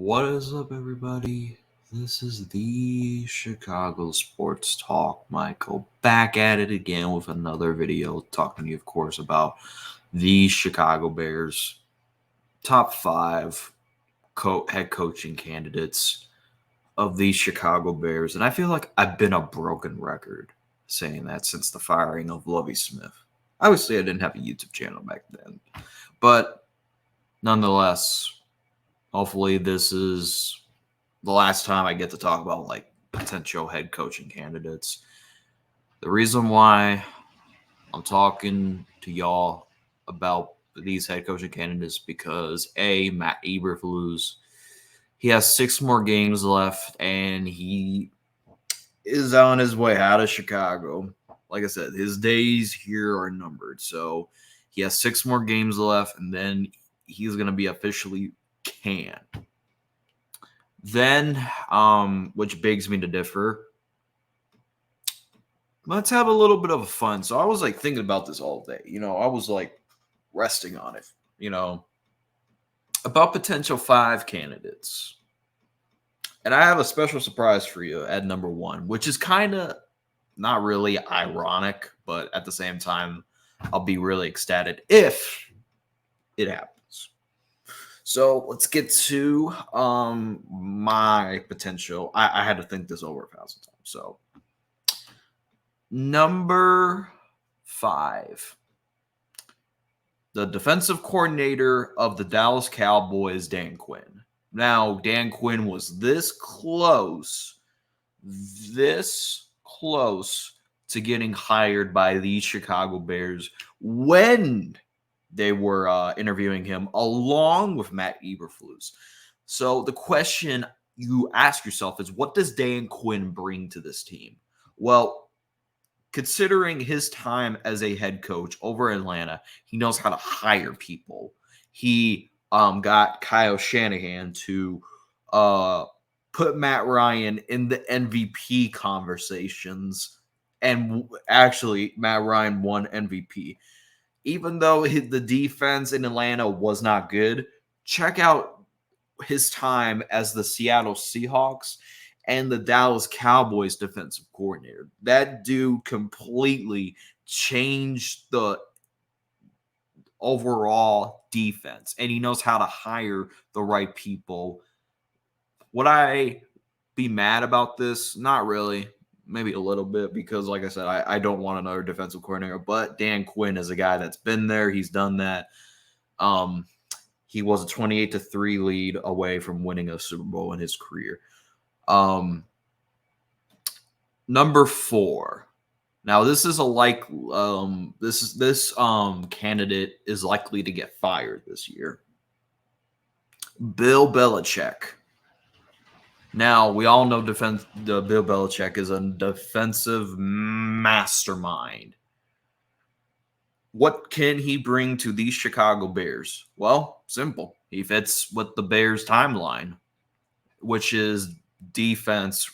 What is up, everybody? This is the Chicago Sports Talk. Michael back at it again with another video, talking to you, of course, about the Chicago Bears top five head coaching candidates of the Chicago Bears. And I feel like I've been a broken record saying that since the firing of Lovie Smith. Obviously, I didn't have a YouTube channel back then, but nonetheless, hopefully this is the last time I get to talk about like potential head coaching candidates. The reason why I'm talking to y'all about these head coaching candidates because Matt Eberflus, he has 6 more games left and he is on his way out of Chicago. Like I said, his days here are numbered. So he has 6 more games left and then he's going to be officially canned. Then, which begs me to differ, let's have a little bit of fun. So I was like thinking about this all day. I was like resting on it, about potential 5 candidates. And I have a special surprise for you at number 1, which is kind of not really ironic, but at the same time, I'll be really ecstatic if it happens. So let's get to my potential. I had to think this over 1,000 times. So number 5, the defensive coordinator of the Dallas Cowboys, Dan Quinn. Now, Dan Quinn was this close to getting hired by the Chicago Bears when they were interviewing him along with Matt Eberflus. So the question you ask yourself is, what does Dan Quinn bring to this team? Well, considering his time as a head coach over in Atlanta, he knows how to hire people. He got Kyle Shanahan to put Matt Ryan in the MVP conversations. And actually, Matt Ryan won MVP. Even though the defense in Atlanta was not good, check out his time as the Seattle Seahawks and the Dallas Cowboys defensive coordinator. That dude completely changed the overall defense, and he knows how to hire the right people. Would I be mad about this? Not really. Maybe a little bit because, like I said, I don't want another defensive coordinator. But Dan Quinn is a guy that's been there. He's done that. He was a 28-3 lead away from winning a Super Bowl in his career. Number 4. Now, this is this candidate is likely to get fired this year. Bill Belichick. Now, we all know Bill Belichick is a defensive mastermind. What can he bring to these Chicago Bears? Well, simple. He fits with the Bears' timeline, which is defense,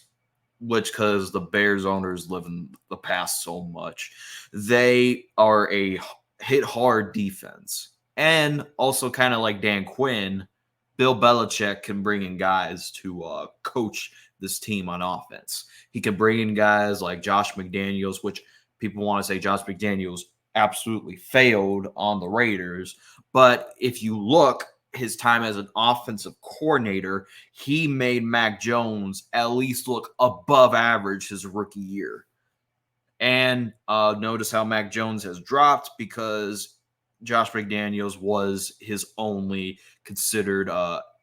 because the Bears owners live in the past so much. They are a hit-hard defense. And also kind of like Dan Quinn, Bill Belichick can bring in guys to coach this team on offense. He can bring in guys like Josh McDaniels, which people want to say Josh McDaniels absolutely failed on the Raiders. But if you look, his time as an offensive coordinator, he made Mac Jones at least look above average his rookie year. And notice how Mac Jones has dropped because Josh McDaniels was his only considered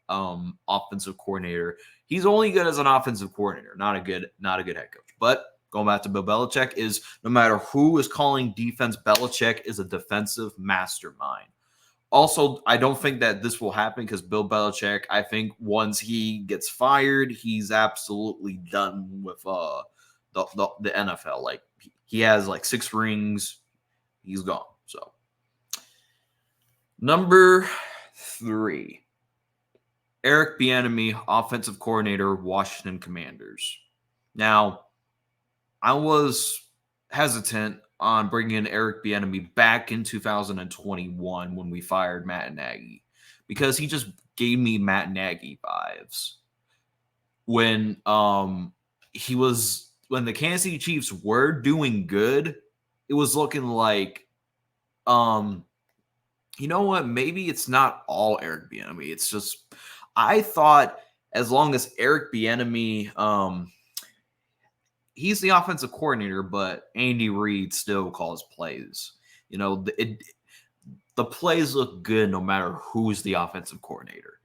offensive coordinator. He's only good as an offensive coordinator, not a good head coach. But going back to Bill Belichick, is no matter who is calling defense, Belichick is a defensive mastermind. Also, I don't think that this will happen because Bill Belichick, I think once he gets fired, he's absolutely done with the NFL. Like, he has like 6 rings. He's gone. So, number 3, Eric Bieniemy, offensive coordinator, Washington Commanders. Now, I was hesitant on bringing Eric Bieniemy back in 2021 when we fired Matt Nagy, because he just gave me Matt Nagy vibes when when the Kansas City Chiefs were doing good. It was looking like you know what? Maybe it's not all Eric Bieniemy. It's just I thought as long as Eric Bieniemy, he's the offensive coordinator, but Andy Reid still calls plays. You know, the plays look good no matter who's the offensive coordinator.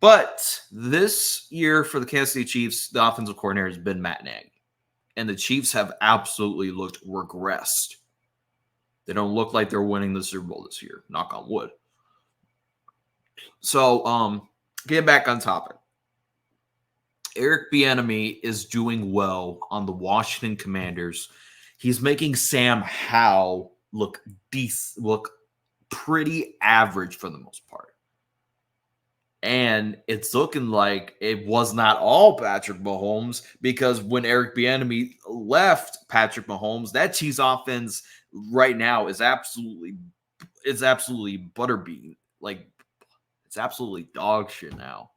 But this year for the Kansas City Chiefs, the offensive coordinator has been Matt Nagy, and the Chiefs have absolutely looked regressed. They don't look like they're winning the Super Bowl this year. Knock on wood. So, getting back on topic. Eric Bieniemy is doing well on the Washington Commanders. He's making Sam Howell look pretty average for the most part. And it's looking like it was not all Patrick Mahomes, because when Eric Bieniemy left Patrick Mahomes, that Chiefs offense right now is absolutely butterbean. Like, it's absolutely dog shit now.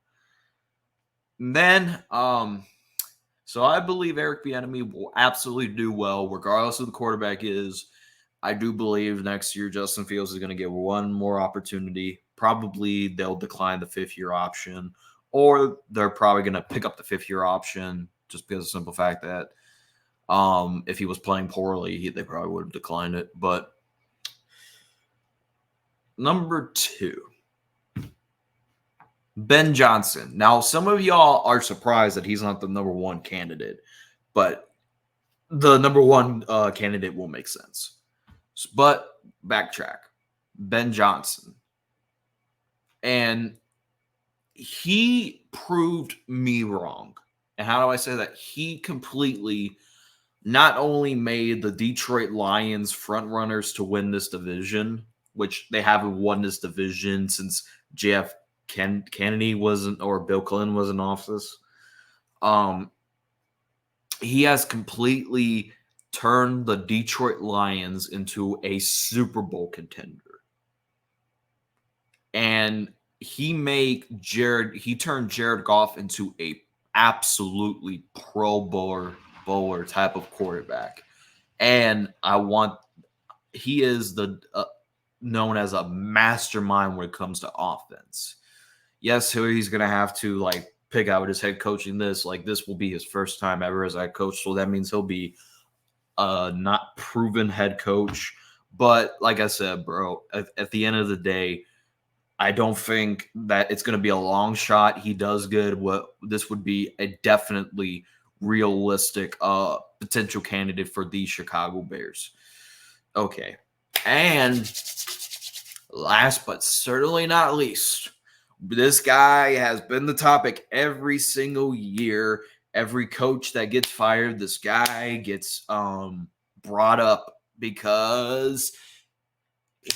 And then, so I believe Eric Bieniemy will absolutely do well, regardless of who the quarterback is. I do believe next year Justin Fields is going to get one more opportunity. Probably they'll decline the 5th-year option, or they're probably going to pick up the 5th-year option just because of the simple fact that if he was playing poorly, they probably would have declined it. But number 2, Ben Johnson. Now, some of y'all are surprised that he's not the number 1 candidate, but the number 1 candidate will make sense. But backtrack. Ben Johnson. And he proved me wrong. And how do I say that? He completely not only made the Detroit Lions front runners to win this division, which they haven't won this division since J.F. Kennedy wasn't, or Bill Clinton was in office. He has completely turned the Detroit Lions into a Super Bowl contender. And he turned Jared Goff into a absolutely pro bowler type of quarterback. And he is known as a mastermind when it comes to offense. Yes, he's going to have to pick out his head coaching this. This will be his first time ever as head coach. So that means he'll be a not proven head coach. But like I said, bro, at the end of the day, I don't think that it's going to be a long shot. He does good. This would be a definitely realistic potential candidate for the Chicago Bears. Okay. And last but certainly not least, this guy has been the topic every single year. Every coach that gets fired, this guy gets brought up because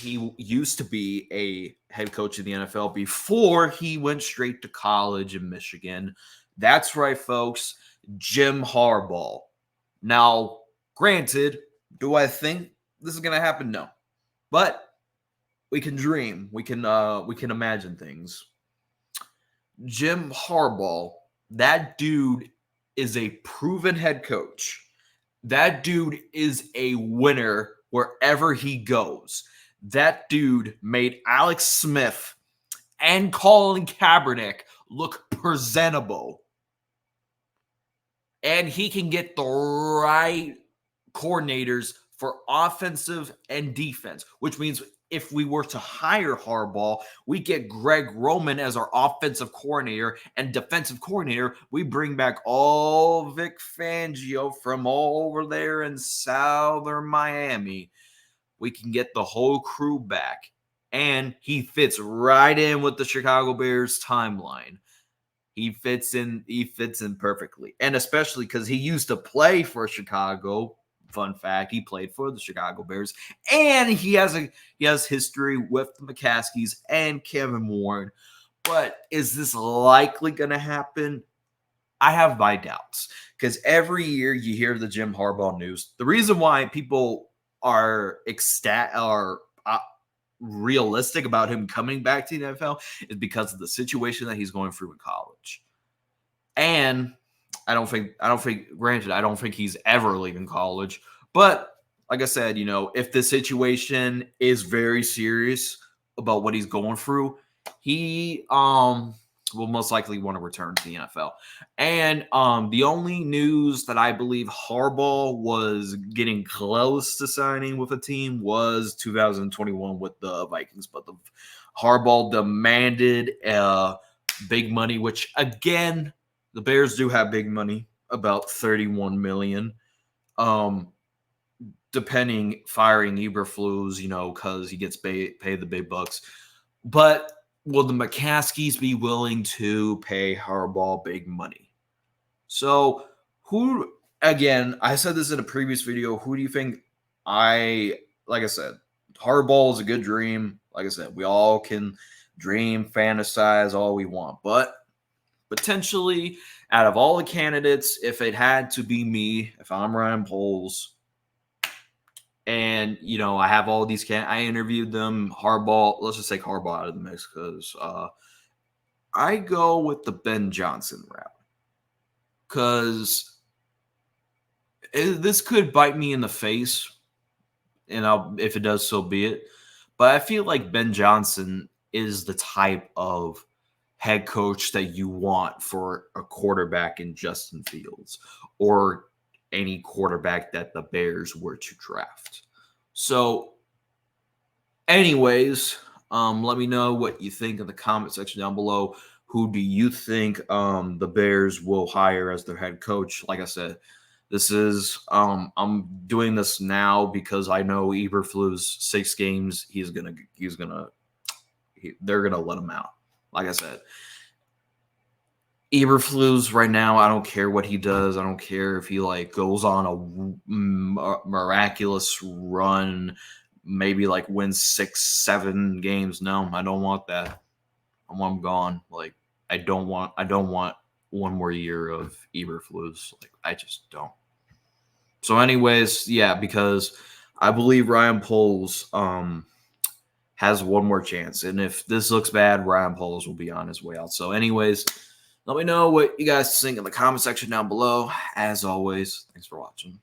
he used to be a head coach in the NFL before he went straight to college in Michigan. That's right, folks. Jim Harbaugh. Now, granted, do I think this is going to happen? No. But we can dream. We can imagine things. Jim Harbaugh, that dude is a proven head coach. That dude is a winner wherever he goes. That dude made Alex Smith and Colin Kaepernick look presentable. And he can get the right coordinators for offensive and defense, which means if we were to hire Harbaugh, we get Greg Roman as our offensive coordinator and defensive coordinator. We bring back all Vic Fangio from over there in Southern Miami. We can get the whole crew back. And he fits right in with the Chicago Bears timeline. He fits in perfectly. And especially because he used to play for Chicago. Fun fact, he played for the Chicago Bears. And he has history with the McCaskies and Kevin Warren. But is this likely going to happen? I have my doubts. Because every year you hear the Jim Harbaugh news. The reason why people are realistic about him coming back to the NFL is because of the situation that he's going through in college. And I don't think, granted, I don't think he's ever leaving college. But like I said, if the situation is very serious about what he's going through, he will most likely want to return to the NFL. And the only news that I believe Harbaugh was getting close to signing with a team was 2021 with the Vikings. But the Harbaugh demanded big money, which again, the Bears do have big money, about $31 million. Depending, firing Eberflus, because he gets paid the big bucks. But will the McCaskies be willing to pay Harbaugh big money? So who, again, I said this in a previous video, who do you think like I said, Harbaugh is a good dream. Like I said, we all can dream, fantasize all we want. But potentially, out of all the candidates, if it had to be me, if I'm Ryan Poles, and, I have all these I interviewed them, Harbaugh, let's just take Harbaugh out of the mix because I go with the Ben Johnson route. Because this could bite me in the face, and if it does, so be it. But I feel like Ben Johnson is the type of head coach that you want for a quarterback in Justin Fields or any quarterback that the Bears were to draft. So, anyways, let me know what you think in the comment section down below. Who do you think the Bears will hire as their head coach? Like I said, this is I'm doing this now because I know Eberflus 6 games they're gonna let him out. Like I said, Eberflus right now, I don't care what he does. I don't care if he goes on a miraculous run, maybe wins 6-7 games. No, I don't want that. I want him gone. I don't want one more year of Eberflus. I just don't. So, anyways, yeah, because I believe Ryan Poles has one more chance, and if this looks bad, Ryan Poles will be on his way out. So, anyways, let me know what you guys think in the comment section down below. As always, thanks for watching.